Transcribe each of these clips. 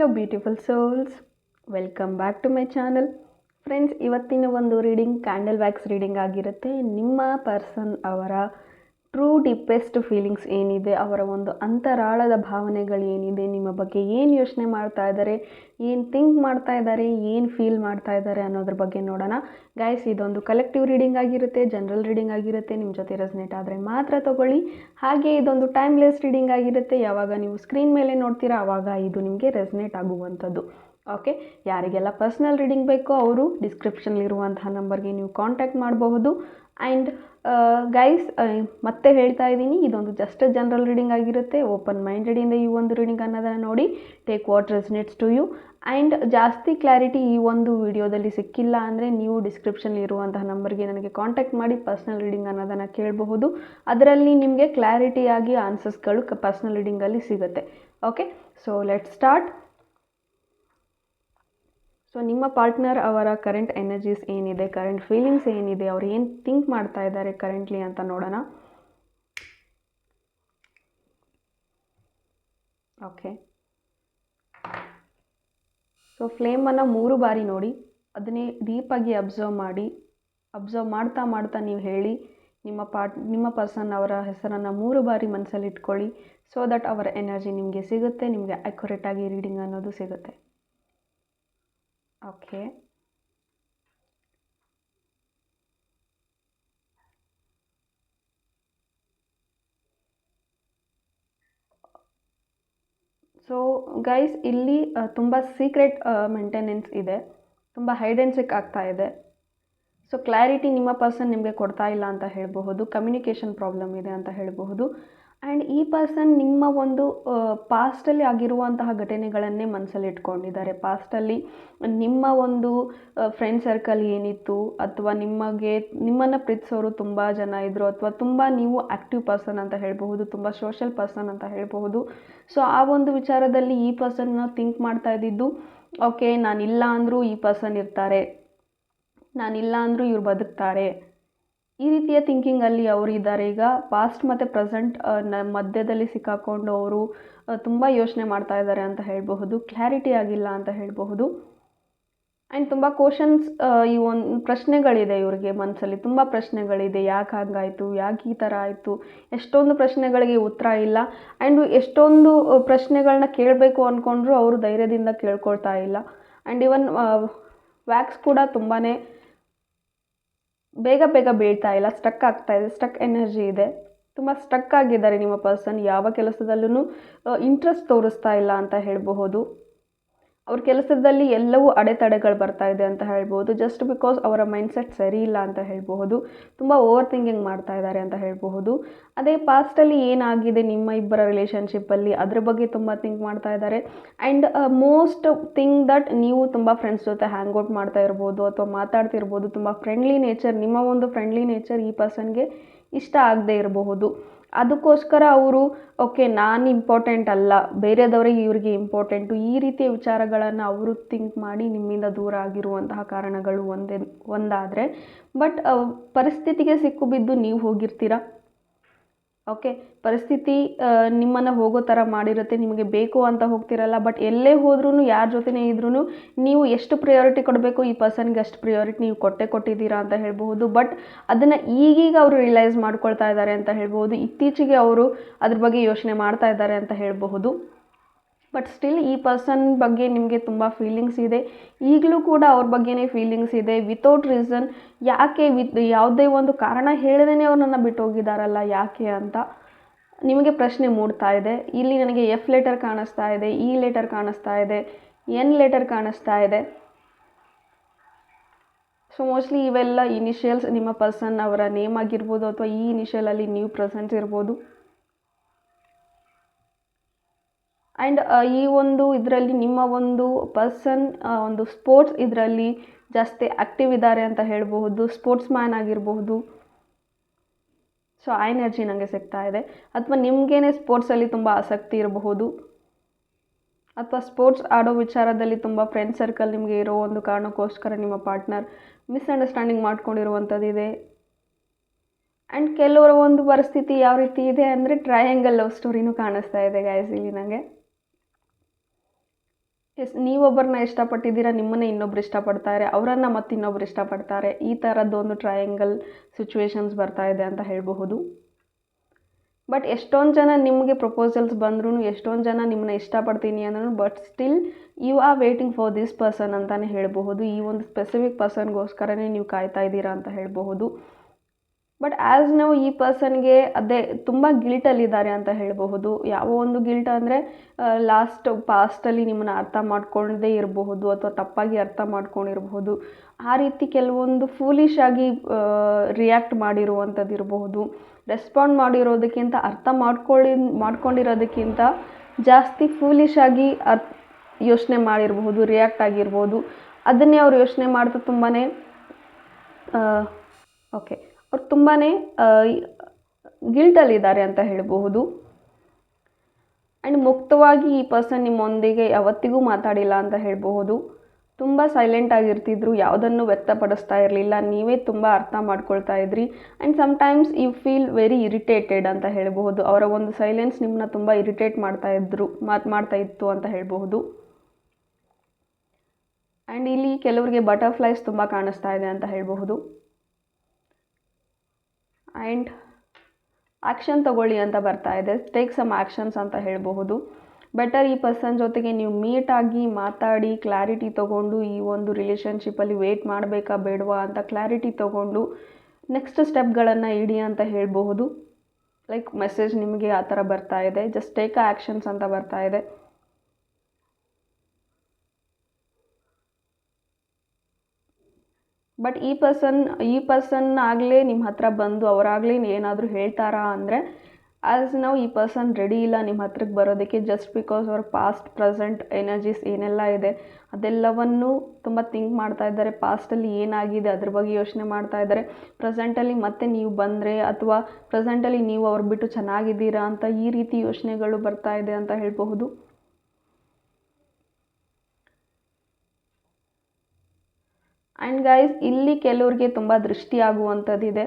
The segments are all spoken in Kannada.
Hello beautiful souls, welcome back to my channel. Friends, ಇವತ್ತಿನ ಒಂದು ರೀಡಿಂಗ್ ಕ್ಯಾಂಡಲ್ ವ್ಯಾಕ್ಸ್ ರೀಡಿಂಗ್ ಆಗಿರುತ್ತೆ. ನಿಮ್ಮ ಪರ್ಸನ್ ಅವರ ಟ್ರೂ ಡಿಪ್ಪೆಸ್ಟ್ ಫೀಲಿಂಗ್ಸ್ ಏನಿದೆ, ಅವರ ಒಂದು ಅಂತರಾಳದ ಭಾವನೆಗಳು ಏನಿದೆ, ನಿಮ್ಮ ಬಗ್ಗೆ ಏನು ಯೋಚನೆ ಮಾಡ್ತಾ ಇದ್ದಾರೆ, ಏನು ಥಿಂಕ್ ಮಾಡ್ತಾ ಇದ್ದಾರೆ, ಏನು ಫೀಲ್ ಮಾಡ್ತಾ ಇದ್ದಾರೆ ಅನ್ನೋದ್ರ ಬಗ್ಗೆ ನೋಡೋಣ. ಗೈಸ್, ಇದೊಂದು ಕಲೆಕ್ಟಿವ್ ರೀಡಿಂಗ್ ಆಗಿರುತ್ತೆ, ಜನರಲ್ ರೀಡಿಂಗ್ ಆಗಿರುತ್ತೆ. ನಿಮ್ಮ ಜೊತೆ ರೆಸನೇಟ್ ಆದರೆ ಮಾತ್ರ ತಗೊಳ್ಳಿ. ಹಾಗೆ ಇದೊಂದು ಟೈಮ್ಲೆಸ್ ರೀಡಿಂಗ್ ಆಗಿರುತ್ತೆ. ಯಾವಾಗ ನೀವು ಸ್ಕ್ರೀನ್ ಮೇಲೆ ನೋಡ್ತೀರಾ ಆವಾಗ ಇದು ನಿಮಗೆ ರೆಸನೇಟ್ ಆಗುವಂಥದ್ದು. ಓಕೆ, ಯಾರಿಗೆಲ್ಲ ಪರ್ಸ್ನಲ್ ರೀಡಿಂಗ್ ಬೇಕೋ ಅವರು ಡಿಸ್ಕ್ರಿಪ್ಷನ್ಲಿರುವಂತಹ ನಂಬರ್ಗೆ ನೀವು ಕಾಂಟ್ಯಾಕ್ಟ್ ಮಾಡಬಹುದು. ಆ್ಯಂಡ್ ಗೈಸ್, ಮತ್ತೆ ಹೇಳ್ತಾ ಇದ್ದೀನಿ, ಇದೊಂದು ಜಸ್ಟ್ ಜನರಲ್ ರೀಡಿಂಗ್ ಆಗಿರುತ್ತೆ. ಓಪನ್ ಮೈಂಡೆಡಿಂದ ಈ ಒಂದು ರೀಡಿಂಗ್ ಅನ್ನೋದನ್ನು ನೋಡಿ, take what resonates to you. And ಜಾಸ್ತಿ ಕ್ಲಾರಿಟಿ ಈ ಒಂದು ವಿಡಿಯೋದಲ್ಲಿ ಸಿಕ್ಕಿಲ್ಲ ಅಂದರೆ ನೀವು ಡಿಸ್ಕ್ರಿಪ್ಷನ್ಲಿ ಇರುವಂತಹ ನಂಬರ್ಗೆ ನನಗೆ ಕಾಂಟ್ಯಾಕ್ಟ್ ಮಾಡಿ ಪರ್ಸ್ನಲ್ ರೀಡಿಂಗ್ ಅನ್ನೋದನ್ನು ಕೇಳಬಹುದು. ಅದರಲ್ಲಿ ನಿಮಗೆ ಕ್ಲಾರಿಟಿಯಾಗಿ ಆನ್ಸರ್ಸ್ಗಳು ಪರ್ಸ್ನಲ್ ರೀಡಿಂಗಲ್ಲಿ ಸಿಗುತ್ತೆ. Okay, so let start. So ನಿಮ್ಮ ಪಾರ್ಟ್ನರ್ ಅವರ ಕರೆಂಟ್ ಎನರ್ಜೀಸ್ ಏನಿದೆ, ಕರೆಂಟ್ ಫೀಲಿಂಗ್ಸ್ ಏನಿದೆ, ಅವ್ರು ಏನು ಥಿಂಕ್ ಮಾಡ್ತಾ ಇದ್ದಾರೆ ಕರೆಂಟ್ಲಿ ಅಂತ ನೋಡೋಣ. ಓಕೆ, ಸೊ ಫ್ಲೇಮನ್ನು 3 ಬಾರಿ ನೋಡಿ, ಅದನ್ನೇ ಡೀಪಾಗಿ ಅಬ್ಸರ್ವ್ ಮಾಡ್ತಾ ನೀವು ಹೇಳಿ. ನಿಮ್ಮ ಪರ್ಸನ್ ಅವರ ಹೆಸರನ್ನು 3 ಬಾರಿ ಮನಸ್ಸಲ್ಲಿ ಇಟ್ಕೊಳ್ಳಿ. ಸೊ ದಟ್ ಅವರ ಎನರ್ಜಿ ನಿಮಗೆ ಸಿಗುತ್ತೆ, ನಿಮಗೆ ಅಕ್ಯುರೇಟಾಗಿ ರೀಡಿಂಗ್ ಅನ್ನೋದು ಸಿಗುತ್ತೆ. ಓಕೆ, ಸೊ ಗೈಸ್, ಇಲ್ಲಿ ತುಂಬ ಸೀಕ್ರೆಟ್ ಮೇಂಟೆನೆನ್ಸ್ ಇದೆ, ತುಂಬ ಹೈಡ್ ಆ್ಯಂಡ್ ಸಿಕ್ ಆಗ್ತಾ ಇದೆ. ಸೊ ಕ್ಲಾರಿಟಿ ನಿಮ್ಮ ಪರ್ಸನ್ ನಿಮಗೆ ಕೊಡ್ತಾ ಇಲ್ಲ ಅಂತ ಹೇಳಬಹುದು. ಕಮ್ಯುನಿಕೇಷನ್ ಪ್ರಾಬ್ಲಮ್ ಇದೆ ಅಂತ ಹೇಳಬಹುದು. ಆ್ಯಂಡ್ ಈ ಪರ್ಸನ್ ನಿಮ್ಮ ಒಂದು ಪಾಸ್ಟಲ್ಲಿ ಆಗಿರುವಂತಹ ಘಟನೆಗಳನ್ನೇ ಮನಸ್ಸಲ್ಲಿ ಇಟ್ಕೊಂಡಿದ್ದಾರೆ. ಪಾಸ್ಟಲ್ಲಿ ನಿಮ್ಮ ಒಂದು ಫ್ರೆಂಡ್ ಸರ್ಕಲ್ ಏನಿತ್ತು, ಅಥವಾ ನಿಮ್ಮನ್ನು ಪ್ರೀತಿಸೋರು ತುಂಬ ಜನ ಇದ್ದರು, ಅಥವಾ ತುಂಬ ನೀವು ಆ್ಯಕ್ಟಿವ್ ಪರ್ಸನ್ ಅಂತ ಹೇಳಬಹುದು, ತುಂಬ ಸೋಷಲ್ ಪರ್ಸನ್ ಅಂತ ಹೇಳಬಹುದು. ಸೊ ಆ ಒಂದು ವಿಚಾರದಲ್ಲಿ ಈ ಪರ್ಸನ್ನ ಥಿಂಕ್ ಮಾಡ್ತಾ ಇದ್ದಿದ್ದು, ಓಕೆ ನಾನಿಲ್ಲ ಅಂದರೂ ಈ ಪರ್ಸನ್ ಇರ್ತಾರೆ, ನಾನಿಲ್ಲ ಅಂದರೂ ಇವ್ರು ಬದುಕ್ತಾರೆ, ಈ ರೀತಿಯ ಥಿಂಕಿಂಗಲ್ಲಿ ಅವರು ಇದ್ದಾರೆ. ಈಗ ಪಾಸ್ಟ್ ಮತ್ತು ಪ್ರೆಸೆಂಟ್ ಮಧ್ಯದಲ್ಲಿ ಸಿಕ್ಕಾಕೊಂಡು ಅವರು ತುಂಬ ಯೋಚನೆ ಮಾಡ್ತಾ ಇದ್ದಾರೆ ಅಂತ ಹೇಳಬಹುದು. ಕ್ಲಾರಿಟಿ ಆಗಿಲ್ಲ ಅಂತ ಹೇಳಬಹುದು. ಆ್ಯಂಡ್ ತುಂಬ ಕ್ವಶನ್ಸ್, ಈ ಒಂದು ಪ್ರಶ್ನೆಗಳಿದೆ ಇವ್ರಿಗೆ ಮನಸ್ಸಲ್ಲಿ, ತುಂಬ ಪ್ರಶ್ನೆಗಳಿದೆ. ಯಾಕೆ ಹಾಗಾಯಿತು, ಯಾಕೆ ಈ ಥರ ಆಯಿತು, ಎಷ್ಟೊಂದು ಪ್ರಶ್ನೆಗಳಿಗೆ ಉತ್ತರ ಇಲ್ಲ. ಆ್ಯಂಡ್ ಎಷ್ಟೊಂದು ಪ್ರಶ್ನೆಗಳನ್ನ ಕೇಳಬೇಕು ಅಂದ್ಕೊಂಡ್ರು ಅವರು ಧೈರ್ಯದಿಂದ ಕೇಳ್ಕೊಳ್ತಾ ಇಲ್ಲ. ಆ್ಯಂಡ್ ಇವನ್ ವ್ಯಾಕ್ಸ್ ಕೂಡ ತುಂಬಾ ಬೇಗ ಬೀಳ್ತಾ ಇಲ್ಲ, ಸ್ಟಕ್ ಆಗ್ತಾ ಇದೆ, ಸ್ಟಕ್ ಎನರ್ಜಿ ಇದೆ. ತುಂಬ ಸ್ಟಕ್ ಆಗಿದ್ದಾರೆ ನಿಮ್ಮ ಪರ್ಸನ್. ಯಾವ ಕೆಲಸದಲ್ಲೂ ಇಂಟ್ರೆಸ್ಟ್ ತೋರಿಸ್ತಾ ಇಲ್ಲ ಅಂತ ಹೇಳಬಹುದು. ಅವ್ರ ಕೆಲಸದಲ್ಲಿ ಎಲ್ಲವೂ ಅಡೆತಡೆಗಳು ಬರ್ತಾ ಇದೆ ಅಂತ ಹೇಳ್ಬೋದು. ಜಸ್ಟ್ ಬಿಕಾಸ್ ಅವರ ಮೈಂಡ್ಸೆಟ್ ಸರಿ ಇಲ್ಲ ಅಂತ ಹೇಳಬಹುದು. ತುಂಬ ಓವರ್ ಥಿಂಕಿಂಗ್ ಮಾಡ್ತಾ ಇದ್ದಾರೆ ಅಂತ ಹೇಳಬಹುದು. ಅದೇ ಪಾಸ್ಟಲ್ಲಿ ಏನಾಗಿದೆ ನಿಮ್ಮ ಇಬ್ಬರ ರಿಲೇಷನ್ಶಿಪ್ಪಲ್ಲಿ, ಅದ್ರ ಬಗ್ಗೆ ತುಂಬ ಥಿಂಕ್ ಮಾಡ್ತಾ ಇದ್ದಾರೆ. ಆ್ಯಂಡ್ ಮೋಸ್ಟ್ ಥಿಂಗ್ ದಟ್ ನೀವು ತುಂಬ ಫ್ರೆಂಡ್ಸ್ ಜೊತೆ ಹ್ಯಾಂಗ್ ಔಟ್ ಮಾಡ್ತಾ ಇರ್ಬೋದು, ಅಥವಾ ಮಾತಾಡ್ತಿರ್ಬೋದು. ತುಂಬ ಫ್ರೆಂಡ್ಲಿ ನೇಚರ್, ನಿಮ್ಮ ಒಂದು ಫ್ರೆಂಡ್ಲಿ ನೇಚರ್ ಈ ಪರ್ಸನ್ಗೆ ಇಷ್ಟ ಆಗದೆ ಇರಬಹುದು. ಅದಕ್ಕೋಸ್ಕರ ಅವರು ಓಕೆ ನಾನು ಇಂಪಾರ್ಟೆಂಟ್ ಅಲ್ಲ, ಬೇರೆದವರಿಗೆ ಇವ್ರಿಗೆ ಇಂಪಾರ್ಟೆಂಟು, ಈ ರೀತಿಯ ವಿಚಾರಗಳನ್ನು ಅವರು ಥಿಂಕ್ ಮಾಡಿ ನಿಮ್ಮಿಂದ ದೂರ ಆಗಿರುವಂತಹ ಕಾರಣಗಳು ಒಂದಾದರೆ, ಬಟ್ ಪರಿಸ್ಥಿತಿಗೆ ಸಿಕ್ಕು ಬಿದ್ದು ನೀವು ಹೋಗಿರ್ತೀರ. ಓಕೆ, ಪರಿಸ್ಥಿತಿ ನಿಮ್ಮನ್ನು ಹೋಗೋ ಥರ ಮಾಡಿರುತ್ತೆ. ನಿಮಗೆ ಬೇಕು ಅಂತ ಹೋಗ್ತಿರಲ್ಲ, ಬಟ್ ಎಲ್ಲೇ ಹೋದ್ರೂ, ಯಾರ ಜೊತೆನೇ ಇದ್ರೂ ನೀವು ಎಷ್ಟು ಪ್ರಿಯಾರಿಟಿ ಕೊಡಬೇಕು ಈ ಪರ್ಸನ್ಗೆ ಅಷ್ಟು ಪ್ರಿಯಾರಿಟಿ ನೀವು ಕೊಟ್ಟಿದ್ದೀರಾ ಅಂತ ಹೇಳ್ಬಹುದು. ಬಟ್ ಅದನ್ನು ಈಗೀಗ ಅವರು ರಿಯಲೈಸ್ ಮಾಡ್ಕೊಳ್ತಾ ಇದ್ದಾರೆ ಅಂತ ಹೇಳ್ಬೋದು. ಇತ್ತೀಚೆಗೆ ಅವರು ಅದ್ರ ಬಗ್ಗೆ ಯೋಚನೆ ಮಾಡ್ತಾ ಇದ್ದಾರೆ ಅಂತ ಹೇಳಬಹುದು. ಬಟ್ ಸ್ಟಿಲ್ ಈ ಪರ್ಸನ್ ಬಗ್ಗೆ ನಿಮಗೆ ತುಂಬ ಫೀಲಿಂಗ್ಸ್ ಇದೆ. ಈಗಲೂ ಕೂಡ ಅವ್ರ ಬಗ್ಗೆನೇ ಫೀಲಿಂಗ್ಸ್ ಇದೆ. ವಿತೌಟ್ ರೀಸನ್, ಯಾಕೆ ಯಾವುದೇ ಒಂದು ಕಾರಣ ಹೇಳದೇ ಅವ್ರು ನನ್ನ ಬಿಟ್ಟು ಹೋಗಿದ್ದಾರಲ್ಲ ಯಾಕೆ ಅಂತ ನಿಮಗೆ ಪ್ರಶ್ನೆ ಮೂಡ್ತಾ ಇದೆ. ಇಲ್ಲಿ ನನಗೆ ಎಫ್ ಲೆಟರ್ ಕಾಣಿಸ್ತಾ ಇದೆ, ಇ ಲೆಟರ್ ಕಾಣಿಸ್ತಾ ಇದೆ, ಎನ್ ಲೆಟರ್ ಕಾಣಿಸ್ತಾ ಇದೆ. ಸೊ ಮೋಸ್ಟ್ಲಿ ಇವೆಲ್ಲ ಇನಿಷಿಯಲ್ಸ್. ನಿಮ್ಮ ಪರ್ಸನ್ ಅವರ ನೇಮ್ ಆಗಿರ್ಬೋದು, ಅಥವಾ ಈ ಇನಿಷಿಯಲಲ್ಲಿ ನೀವು ಪ್ರೆಸೆನ್ಸ್ ಇರ್ಬೋದು. ಆ್ಯಂಡ್ ಈ ಒಂದು ಇದರಲ್ಲಿ ನಿಮ್ಮ ಒಂದು ಪರ್ಸನ್ ಒಂದು ಸ್ಪೋರ್ಟ್ಸ್ ಇದರಲ್ಲಿ ಜಾಸ್ತಿ ಆ್ಯಕ್ಟಿವ್ ಇದ್ದಾರೆ ಅಂತ ಹೇಳಬಹುದು. ಸ್ಪೋರ್ಟ್ಸ್ ಮ್ಯಾನ್ ಆಗಿರಬಹುದು. ಸೊ ಆ ಎನರ್ಜಿ ನನಗೆ ಸಿಗ್ತಾ ಇದೆ. ಅಥವಾ ನಿಮಗೇನೆ ಸ್ಪೋರ್ಟ್ಸಲ್ಲಿ ತುಂಬ ಆಸಕ್ತಿ ಇರಬಹುದು, ಅಥವಾ ಸ್ಪೋರ್ಟ್ಸ್ ಆಡೋ ವಿಚಾರದಲ್ಲಿ ತುಂಬ ಫ್ರೆಂಡ್ ಸರ್ಕಲ್ ನಿಮಗೆ ಇರೋ ಒಂದು ಕಾರಣಕ್ಕೋಸ್ಕರ ನಿಮ್ಮ ಪಾರ್ಟ್ನರ್ ಮಿಸ್ಅಂಡರ್ಸ್ಟ್ಯಾಂಡಿಂಗ್ ಮಾಡ್ಕೊಂಡಿರುವಂಥದ್ದಿದೆ. ಆ್ಯಂಡ್ ಕೆಲವರ ಒಂದು ಪರಿಸ್ಥಿತಿ ಯಾವ ರೀತಿ ಇದೆ ಅಂದರೆ ಟ್ರಯಾಂಗಲ್ ಲವ್ ಸ್ಟೋರಿನೂ ಕಾಣಿಸ್ತಾ ಇದೆ ಗೈಸ್ ಇಲ್ಲಿ ನನಗೆ. ನೀವೊಬ್ಬರನ್ನ ಇಷ್ಟಪಟ್ಟಿದ್ದೀರಾ, ನಿಮ್ಮನ್ನೇ ಇನ್ನೊಬ್ರು ಇಷ್ಟಪಡ್ತಾರೆ, ಅವರನ್ನು ಮತ್ತೆ ಇನ್ನೊಬ್ರು ಇಷ್ಟಪಡ್ತಾರೆ. ಈ ಥರದ್ದೊಂದು ಟ್ರಯಾಂಗಲ್ ಸಿಚುವೇಶನ್ಸ್ ಬರ್ತಾ ಇದೆ ಅಂತ ಹೇಳಬಹುದು. ಬಟ್ ಎಷ್ಟೊಂದು ಜನ ನಿಮಗೆ ಪ್ರಪೋಸಲ್ಸ್ ಬಂದ್ರೂ, ಎಷ್ಟೊಂದು ಜನ ನಿಮ್ಮನ್ನ ಇಷ್ಟಪಡ್ತೀನಿ ಅಂದ್ರೂ, but still you are waiting for this person ಅಂತಲೇ ಹೇಳಬಹುದು. ಈ ಒಂದು ಸ್ಪೆಸಿಫಿಕ್ ಪರ್ಸನ್ಗೋಸ್ಕರನೇ ನೀವು ಕಾಯ್ತಾ ಇದ್ದೀರಾ ಅಂತ ಹೇಳಬಹುದು. ಬಟ್ ಆ್ಯಸ್ ನಾವು ಈ ಪರ್ಸನ್ಗೆ ಅದೇ ತುಂಬ ಗಿಲ್ಟಲ್ಲಿದ್ದಾರೆ ಅಂತ ಹೇಳಬಹುದು. ಯಾವ ಒಂದು ಗಿಲ್ಟ್ ಅಂದರೆ ಪಾಸ್ಟಲ್ಲಿ ನಿಮ್ಮನ್ನು ಅರ್ಥ ಮಾಡ್ಕೊಳ್ಳದೇ ಇರಬಹುದು, ಅಥವಾ ತಪ್ಪಾಗಿ ಅರ್ಥ ಮಾಡ್ಕೊಂಡಿರಬಹುದು. ಆ ರೀತಿ ಕೆಲವೊಂದು ಫೂಲಿಶ್ ಆಗಿ ರಿಯಾಕ್ಟ್ ಮಾಡಿರುವಂಥದ್ದು ಇರಬಹುದು. ರೆಸ್ಪಾಂಡ್ ಮಾಡಿರೋದಕ್ಕಿಂತ ಅರ್ಥ ಮಾಡ್ಕೊಂಡಿರೋದಕ್ಕಿಂತ ಜಾಸ್ತಿ ಫೂಲಿಶ್ ಆಗಿ ಯೋಚನೆ ಮಾಡಿರಬಹುದು, ರಿಯಾಕ್ಟ್ ಆಗಿರ್ಬೋದು. ಅದನ್ನೇ ಅವ್ರು ಯೋಚನೆ ಮಾಡ್ತಾ ತುಂಬಾ ಅವ್ರು ತುಂಬಾ ಗಿಲ್ಟಲ್ಲಿದ್ದಾರೆ ಅಂತ ಹೇಳಬಹುದು. ಆ್ಯಂಡ್ ಮುಕ್ತವಾಗಿ ಈ ಪರ್ಸನ್ ನಿಮ್ಮೊಂದಿಗೆ ಯಾವತ್ತಿಗೂ ಮಾತಾಡಿಲ್ಲ ಅಂತ ಹೇಳಬಹುದು. ತುಂಬ ಸೈಲೆಂಟ್ ಆಗಿರ್ತಿದ್ರು, ಯಾವುದನ್ನು ವ್ಯಕ್ತಪಡಿಸ್ತಾ ಇರಲಿಲ್ಲ, ನೀವೇ ತುಂಬ ಅರ್ಥ ಮಾಡ್ಕೊಳ್ತಾ ಇದ್ರಿ. And sometimes you feel very irritated ಅಂತ ಹೇಳಬಹುದು. ಅವರ ಒಂದು ಸೈಲೆನ್ಸ್ ನಿಮ್ಮನ್ನ ತುಂಬ ಇರಿಟೇಟ್ ಮಾಡ್ತಾ ಇತ್ತು ಅಂತ ಹೇಳಬಹುದು. ಆ್ಯಂಡ್ ಇಲ್ಲಿ ಕೆಲವರಿಗೆ ಬಟರ್ಫ್ಲೈಸ್ ತುಂಬ ಕಾಣಿಸ್ತಾ ಇದೆ ಅಂತ ಹೇಳಬಹುದು. ಆ್ಯಂಡ್ ಆ್ಯಕ್ಷನ್ ತಗೊಳ್ಳಿ ಅಂತ ಬರ್ತಾ ಇದೆ, ಟೇಕ್ ಸಮ್ ಆ್ಯಕ್ಷನ್ಸ್ ಅಂತ ಹೇಳಬಹುದು. ಬೆಟರ್ ಈ ಪರ್ಸನ್ ಜೊತೆಗೆ ನೀವು ಮೀಟಾಗಿ ಮಾತಾಡಿ ಕ್ಲಾರಿಟಿ ತೊಗೊಂಡು, ಈ ಒಂದು ರಿಲೇಷನ್ಶಿಪ್ಪಲ್ಲಿ ವೇಟ್ ಮಾಡಬೇಕಾ ಬೇಡವಾ ಅಂತ ಕ್ಲಾರಿಟಿ ತೊಗೊಂಡು ನೆಕ್ಸ್ಟ್ ಸ್ಟೆಪ್ಗಳನ್ನು ಇಡಿ ಅಂತ ಹೇಳಬಹುದು. ಲೈಕ್ ಮೆಸೇಜ್ ನಿಮಗೆ ಆ ಥರ ಬರ್ತಾ ಇದೆ, ಜಸ್ಟ್ ಟೇಕ್ ಆ್ಯಕ್ಷನ್ಸ್ ಅಂತ ಬರ್ತಾ ಇದೆ. ಬಟ್ ಈ ಪರ್ಸನ್ ಆಗಲೇ ನಿಮ್ಮ ಹತ್ರ ಬಂದು ಅವರಾಗಲೇ ಏನಾದರೂ ಹೇಳ್ತಾರಾ ಅಂದರೆ, ಆ್ಯಸ್ ನಾವು ಈ ಪರ್ಸನ್ ರೆಡಿ ಇಲ್ಲ ನಿಮ್ಮ ಹತ್ರಕ್ಕೆ ಬರೋದಕ್ಕೆ. ಜಸ್ಟ್ ಬಿಕಾಸ್ ಅವ್ರ ಪಾಸ್ಟ್ ಪ್ರೆಸೆಂಟ್ ಎನರ್ಜೀಸ್ ಏನೆಲ್ಲ ಇದೆ ಅದೆಲ್ಲವನ್ನು ತುಂಬ ಥಿಂಕ್ ಮಾಡ್ತಾ ಇದ್ದಾರೆ. ಪಾಸ್ಟಲ್ಲಿ ಏನಾಗಿದೆ ಅದ್ರ ಬಗ್ಗೆ ಯೋಚನೆ ಮಾಡ್ತಾ ಇದ್ದಾರೆ. ಪ್ರೆಸೆಂಟಲ್ಲಿ ಮತ್ತೆ ನೀವು ಬಂದರೆ, ಅಥವಾ ಪ್ರೆಸೆಂಟಲ್ಲಿ ನೀವು ಅವ್ರು ಬಿಟ್ಟು ಚೆನ್ನಾಗಿದ್ದೀರಾ ಅಂತ ಈ ರೀತಿ ಯೋಚನೆಗಳು ಬರ್ತಾ ಇದೆ ಅಂತ ಹೇಳಬಹುದು. ಆ್ಯಂಡ್ ಗೈಸ್, ಇಲ್ಲಿ ಕೆಲವ್ರಿಗೆ ತುಂಬ ದೃಷ್ಟಿಯಾಗುವಂಥದ್ದಿದೆ.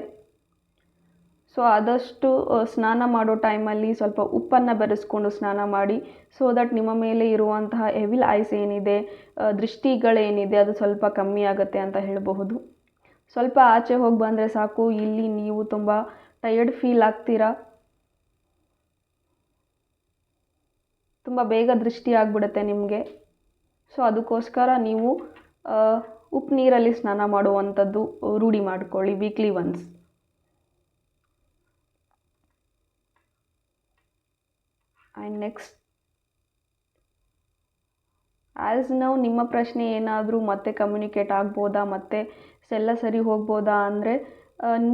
ಸೊ ಆದಷ್ಟು ಸ್ನಾನ ಮಾಡೋ ಟೈಮಲ್ಲಿ ಸ್ವಲ್ಪ ಉಪ್ಪನ್ನು ಬೆರೆಸ್ಕೊಂಡು ಸ್ನಾನ ಮಾಡಿ, ಸೊ ದಟ್ ನಿಮ್ಮ ಮೇಲೆ ಇರುವಂತಹ ಎವಿಲ್ ಐಸ್ ಏನಿದೆ, ದೃಷ್ಟಿಗಳೇನಿದೆ ಅದು ಸ್ವಲ್ಪ ಕಮ್ಮಿ ಆಗುತ್ತೆ ಅಂತ ಹೇಳಬಹುದು. ಸ್ವಲ್ಪ ಆಚೆ ಹೋಗಿ ಬಂದರೆ ಸಾಕು, ಇಲ್ಲಿ ನೀವು ತುಂಬ ಟಯರ್ಡ್ ಫೀಲ್ ಆಗ್ತೀರಾ, ತುಂಬ ಬೇಗ ದೃಷ್ಟಿ ಆಗಿಬಿಡುತ್ತೆ ನಿಮಗೆ. ಸೊ ಅದಕ್ಕೋಸ್ಕರ ನೀವು ಉಪ್ಪು ನೀರಲ್ಲಿ ಸ್ನಾನ ಮಾಡುವಂಥದ್ದು ರೂಢಿ ಮಾಡಿಕೊಳ್ಳಿ weekly once. And next, as ನಾವು ನಿಮ್ಮ ಪ್ರಶ್ನೆ ಏನಾದರೂ ಮತ್ತೆ ಕಮ್ಯುನಿಕೇಟ್ ಆಗ್ಬೋದಾ, ಮತ್ತೆ ಎಲ್ಲ ಸರಿ ಹೋಗ್ಬೋದಾ ಅಂದರೆ,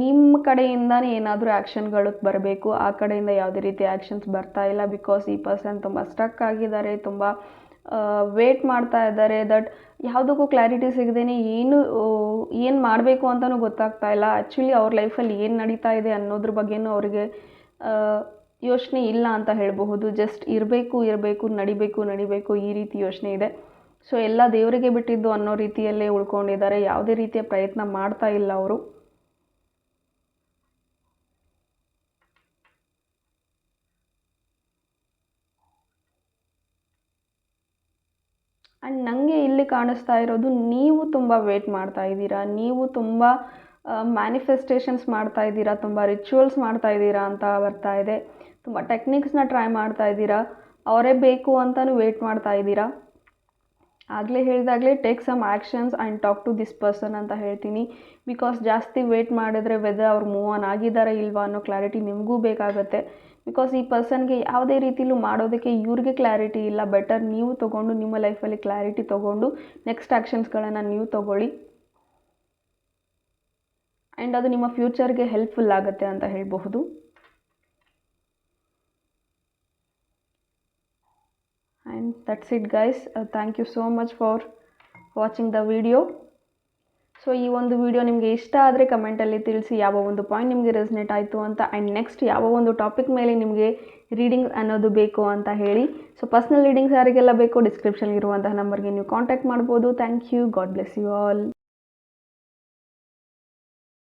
ನಿಮ್ಮ ಕಡೆಯಿಂದನೇ ಏನಾದರೂ ಆ್ಯಕ್ಷನ್ಗಳು ಬರಬೇಕು. ಆ ಕಡೆಯಿಂದ ಯಾವುದೇ ರೀತಿ ಆ್ಯಕ್ಷನ್ಸ್ ಬರ್ತಾ ಇಲ್ಲ. ಬಿಕಾಸ್ ಈ ಪರ್ಸನ್ ತುಂಬ ಸ್ಟಕ್ ಆಗಿದ್ದಾರೆ, ತುಂಬ ವೇಟ್ ಮಾಡ್ತಾ ಇದ್ದಾರೆ. ದಟ್ ಯಾವುದಕ್ಕೂ ಕ್ಲಾರಿಟಿ ಸಿಗದೇ ಏನು ಮಾಡಬೇಕು ಅಂತಲೂ ಗೊತ್ತಾಗ್ತಾ ಇಲ್ಲ. ಆ್ಯಕ್ಚುಲಿ ಅವ್ರ ಲೈಫಲ್ಲಿ ಏನು ನಡೀತಾ ಇದೆ ಅನ್ನೋದ್ರ ಬಗ್ಗೆನೂ ಅವರಿಗೆ ಯೋಚನೆ ಇಲ್ಲ ಅಂತ ಹೇಳಬಹುದು. ಜಸ್ಟ್ ಇರಬೇಕು, ನಡಿಬೇಕು ಈ ರೀತಿ ಯೋಚನೆ ಇದೆ. ಸೊ ಎಲ್ಲ ದೇವರಿಗೆ ಬಿಟ್ಟಿದ್ದು ಅನ್ನೋ ರೀತಿಯಲ್ಲೇ ಉಳ್ಕೊಂಡಿದ್ದಾರೆ. ಯಾವುದೇ ರೀತಿಯ ಪ್ರಯತ್ನ ಮಾಡ್ತಾ ಇಲ್ಲ ಅವರು. ಆ್ಯಂಡ್ ನನಗೆ ಇಲ್ಲಿ ಕಾಣಿಸ್ತಾ ಇರೋದು, ನೀವು ತುಂಬ ವೇಟ್ ಮಾಡ್ತಾ ಇದ್ದೀರಾ, ನೀವು ತುಂಬ ಮ್ಯಾನಿಫೆಸ್ಟೇಷನ್ಸ್ ಮಾಡ್ತಾ ಇದ್ದೀರಾ, ತುಂಬ ರಿಚುವಲ್ಸ್ ಮಾಡ್ತಾ ಇದ್ದೀರಾ ಅಂತ ಬರ್ತಾ ಇದೆ. ತುಂಬ ಟೆಕ್ನಿಕ್ಸ್ನ ಟ್ರೈ ಮಾಡ್ತಾ ಇದ್ದೀರಾ, ಅವರೇ ಬೇಕು ಅಂತಲೂ ವೇಟ್ ಮಾಡ್ತಾ ಇದ್ದೀರಾ. ಆಗಲೇ ಹೇಳಿದಾಗಲೇ take some actions and talk to this person ಅಂತ ಹೇಳ್ತೀನಿ. ಬಿಕಾಸ್ ಜಾಸ್ತಿ ವೇಟ್ ಮಾಡಿದ್ರೆ ವೆದರ್ ಅವ್ರು ಮೂವ್ ಆನ್ ಆಗಿದ್ದಾರೆ ಇಲ್ವಾ ಅನ್ನೋ ಕ್ಲಾರಿಟಿ ನಿಮಗೂ ಬೇಕಾಗುತ್ತೆ. ಬಿಕಾಸ್ ಈ ಪರ್ಸನ್ಗೆ ಯಾವುದೇ ರೀತಿಲೂ ಮಾಡೋದಕ್ಕೆ ಇವ್ರಿಗೆ ಕ್ಲಾರಿಟಿ ಇಲ್ಲ. ಬೆಟರ್ ನೀವು ತೊಗೊಂಡು ನಿಮ್ಮ ಲೈಫಲ್ಲಿ ಕ್ಲಾರಿಟಿ ತೊಗೊಂಡು ನೆಕ್ಸ್ಟ್ ಆ್ಯಕ್ಷನ್ಸ್ಗಳನ್ನು ನೀವು ತೊಗೊಳ್ಳಿ. ಆ್ಯಂಡ್ ಅದು ನಿಮ್ಮ ಫ್ಯೂಚರ್ಗೆ ಹೆಲ್ಪ್ಫುಲ್ ಆಗುತ್ತೆ ಅಂತ ಹೇಳಬಹುದು. And that's it guys. Thank you so much for watching the video. So ಈ ಒಂದು ವಿಡಿಯೋ ನಿಮಗೆ ಇಷ್ಟ ಆದರೆ ಕಮೆಂಟಲ್ಲಿ ತಿಳಿಸಿ ಯಾವ ಒಂದು ಪಾಯಿಂಟ್ ನಿಮಗೆ ರೆಸನೇಟ್ ಆಯಿತು ಅಂತ. ಆ್ಯಂಡ್ ನೆಕ್ಸ್ಟ್ ಯಾವ ಒಂದು ಟಾಪಿಕ್ ಮೇಲೆ ನಿಮಗೆ ರೀಡಿಂಗ್ ಅನ್ನೋದು ಬೇಕು ಅಂತ ಹೇಳಿ. ಸೊ ಪರ್ಸ್ನಲ್ ರೀಡಿಂಗ್ಸ್ ಯಾರಿಗೆಲ್ಲ ಬೇಕೋ ಡಿಸ್ಕ್ರಿಪ್ಷನ್ ಇರುವಂತಹ ನಂಬರ್ಗೆ ನೀವು ಕಾಂಟ್ಯಾಕ್ಟ್ ಮಾಡ್ಬೋದು. Thank you. God bless you all.